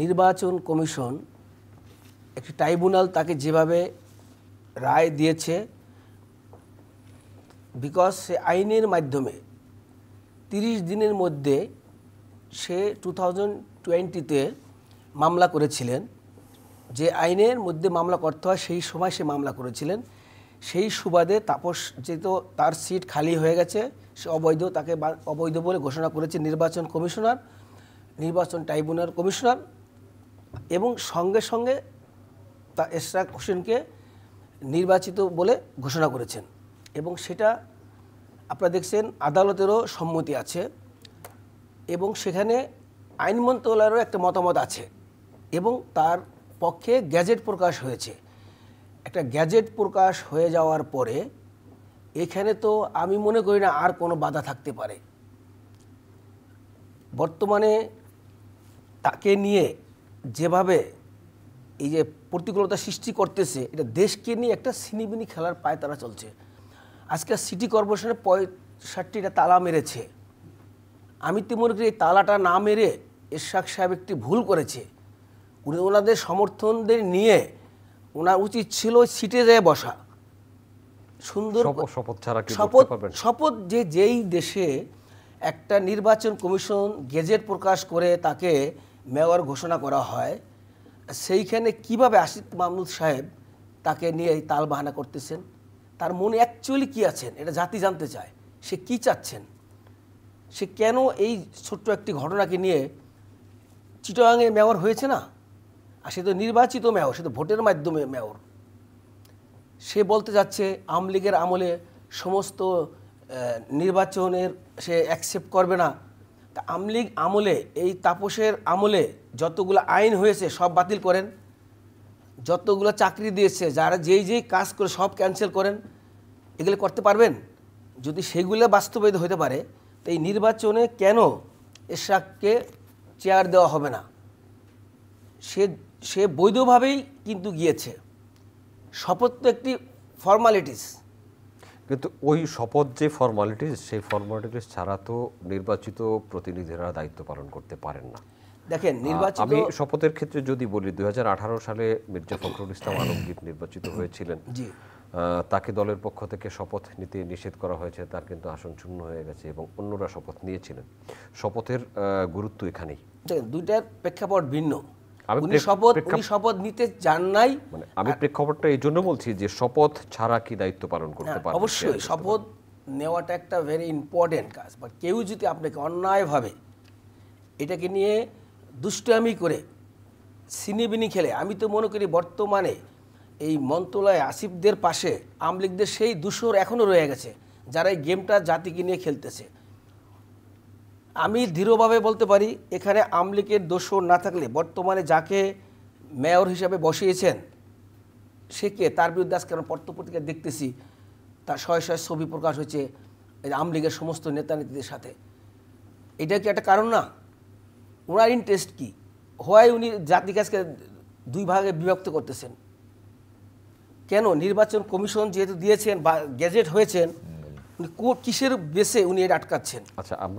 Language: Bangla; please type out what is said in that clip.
নির্বাচন কমিশন একটি ট্রাইব্যুনাল তাকে যেভাবে রায় দিয়েছে, বিকজ সে আইনের মাধ্যমে 30 দিনের মধ্যে সে 2020-তে মামলা করেছিলেন, যে আইনের মধ্যে মামলা করতে হয় সেই সময় সে মামলা করেছিলেন। সেই সুবাদে তাপস যেহেতু তার সিট খালি হয়ে গেছে, সে অবৈধ, তাকে অবৈধ বলে ঘোষণা করেছে নির্বাচন কমিশনার, নির্বাচন ট্রাইব্যুনাল কমিশনার, এবং সঙ্গে সঙ্গে তা এশরাক হোসেনকে নির্বাচিত বলে ঘোষণা করেছেন। এবং সেটা আপনারা দেখছেন আদালতেরও সম্মতি আছে, এবং সেখানে আইন মন্ত্রণালয়েরও একটা মতামত আছে, এবং তার পক্ষে গ্যাজেট প্রকাশ হয়েছে। একটা গ্যাজেট প্রকাশ হয়ে যাওয়ার পরে এখানে তো আমি মনে করি না আর কোনো বাধা থাকতে পারে। বর্তমানে তাকে নিয়ে যেভাবে এই যে প্রতিকূলতা সৃষ্টি করতেছে, এটা দেশকে নিয়ে একটা ছিনিবিনি খেলার পায় তারা চলছে। আজকে সিটি কর্পোরেশনে 65টা তালা মেরেছে। আমি তো মনে করি এই তালাটা না মেরে এরশাদ সাহেব একটি ভুল করেছে। উনি ওনাদের সমর্থনদের নিয়ে ওনার উচিত ছিল সিটে যেয়ে বসা, সুন্দর শপথ যে যেই দেশে একটা নির্বাচন কমিশন গেজেট প্রকাশ করে তাকে মেয়র ঘোষণা করা হয়, সেইখানে কিভাবে আসিফ মাহমুদ সাহেব তাকে নিয়ে এই তাল বাহানা করতেছেন? তার মনে অ্যাকচুয়ালি কী আছেন এটা জাতি জানতে চায়। সে কি চাচ্ছেন? সে কেন এই ছোট্ট একটি ঘটনাকে নিয়ে চিটাগাংয়ে মেয়র হয়েছে না? আর সে তো নির্বাচিত মেয়র, সে তো ভোটের মাধ্যমে মেয়র। সে বলতে যাচ্ছে আওয়ামী লীগের আমলে সমস্ত নির্বাচনের সে অ্যাকসেপ্ট করবে না। তা আওয়ামী লীগ আমলে, এই তাপসের আমলে যতগুলো আইন হয়েছে সব বাতিল করেন, যতগুলো চাকরি দিয়েছে যারা যেই কাজ করে সব ক্যান্সেল করেন। এগুলো করতে পারবেন? যদি সেগুলো বাস্তবায়িত হতে পারে, তো এই নির্বাচনে কেন এরশাদকে চেয়ার দেওয়া হবে না? সে বৈধভাবেই কিন্তু গিয়েছে। শপথ তো একটি ফর্মালিটিস, কিন্তু ওই শপথ যে ফর্মালিটিস, সেই ফর্মালিটিস ছাড়া তো নির্বাচিত প্রতিনিধিরা দায়িত্ব পালন করতে পারেন না। দেখেন নির্বাচিত, আমি শপথের ক্ষেত্রে যদি বলি, 2018 সালে মির্জা ফখরুল ইসলাম আলমগীর নির্বাচিত হয়েছিলেন, তাকে দলের পক্ষ থেকে শপথ নিতে নিষেধ করা হয়েছে, তার কিন্তু আসন শূন্য হয়ে গেছে এবং অন্যরা শপথ নিয়েছিলেন। শপথের গুরুত্ব এখানেই। দুইটার প্রেক্ষাপট ভিন্ন। উনি শপথ নিতে চান নাই, মানে আমি প্রেক্ষাপটটা এই জন্য বলছি যে শপথ ছাড়া কি দায়িত্ব পালন করতে পারবেন? অবশ্যই শপথ নেওয়াটা একটা ভেরি ইম্পর্টেন্ট কাজ। বাট কেউ যদি আপনাকে অন্যায়ভাবে এটাকে নিয়ে দুষ্টামি করে সিনিবিনি খেলে, আমি তো মনে করি বর্তমানে এই মন্ত্রণালয়ে আসিফদের পাশে আওয়ামী লীগদের সেই দূষর এখনও রয়ে গেছে, যারা এই গেমটা জাতিকে নিয়ে খেলতেছে। আমি দৃঢ়ভাবে বলতে পারি এখানে আওয়ামী লীগের দোষর না থাকলে বর্তমানে যাকে মেয়র হিসাবে বসিয়েছেন সে কে? তার বিরুদ্ধে আজকে আমরা পত্রপত্রিকা দেখতেছি তার শয়ে শয়ে ছবি প্রকাশ হয়েছে আওয়ামী লীগের সমস্ত নেতা নেত্রীদের সাথে। এটা কি একটা কারণ না? ওনার ইন্টারেস্ট কি? হয় উনি জাতিকে আজকে দুই ভাগে বিভক্ত করতেছেন কেন? নির্বাচন কমিশন যেহেতু দিয়েছেন বা গেজেট হয়েছেন, কিসের বেসে উনি এটা আটকাচ্ছেন? আচ্ছা, আমরা